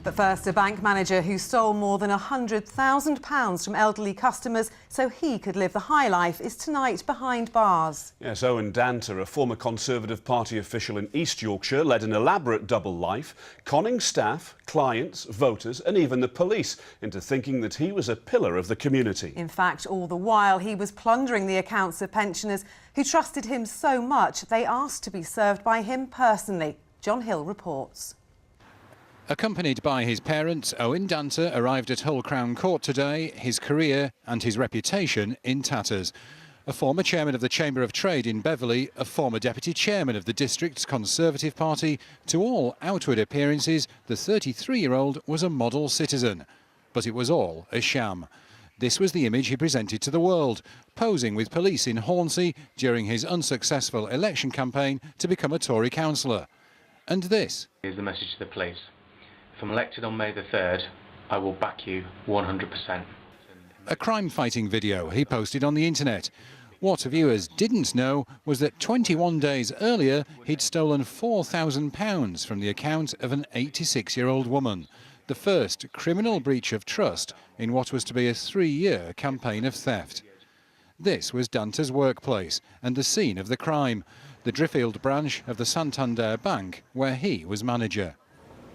But first, a bank manager who stole more than £100,000 from elderly customers so he could live the high life is tonight behind bars. Yes, Owen Danter, a former Conservative Party official in East Yorkshire, led an elaborate double life, conning staff, clients, voters and even the police into thinking that he was a pillar of the community. In fact, all the while he was plundering the accounts of pensioners who trusted him so much they asked to be served by him personally. John Hill reports. Accompanied by his parents, Owen Danter arrived at Hull Crown Court today, his career and his reputation in tatters. A former chairman of the Chamber of Trade in Beverley, a former deputy chairman of the district's Conservative Party, to all outward appearances, the 33-year-old was a model citizen. But it was all a sham. This was the image he presented to the world, posing with police in Hornsey during his unsuccessful election campaign to become a Tory councillor. And this is the message to the police. If I'm elected on May the 3rd, I will back you 100%. A crime-fighting video he posted on the internet. What viewers didn't know was that 21 days earlier he'd stolen £4,000 from the account of an 86-year-old woman. The first criminal breach of trust in what was to be a 3-year campaign of theft. This was Danter's workplace and the scene of the crime, the Driffield branch of the Santander Bank, where he was manager.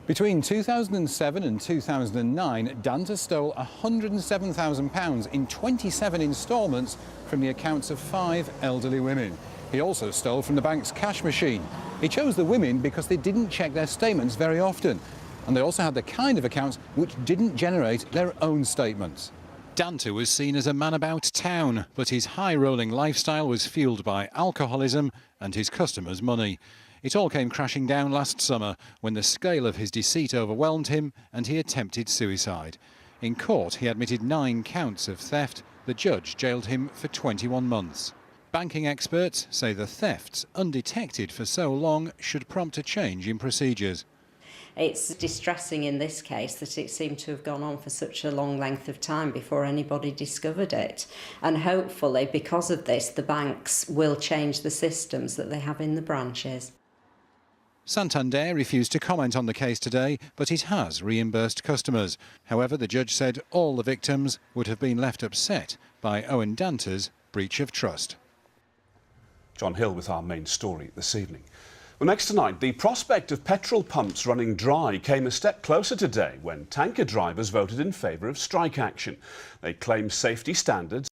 Between 2007 and 2009, Danter stole £107,000 in 27 instalments from the accounts of 5 elderly women. He also stole from the bank's cash machine. He chose the women because they didn't check their statements very often, and they also had the kind of accounts which didn't generate their own statements. Danter was seen as a man about town, but his high-rolling lifestyle was fueled by alcoholism and his customers' money. It all came crashing down last summer when the scale of his deceit overwhelmed him and he attempted suicide. In court, he admitted 9 counts of theft. The judge jailed him for 21 months. Banking experts say the thefts, undetected for so long, should prompt a change in procedures. It's distressing in this case that it seemed to have gone on for such a long length of time before anybody discovered it. And hopefully, because of this, the banks will change the systems that they have in the branches. Santander refused to comment on the case today, but it has reimbursed customers. However, the judge said all the victims would have been left upset by Owen Danter's breach of trust. John Hill with our main story this evening. Well, next tonight, the prospect of petrol pumps running dry came a step closer today when tanker drivers voted in favour of strike action. They claim safety standards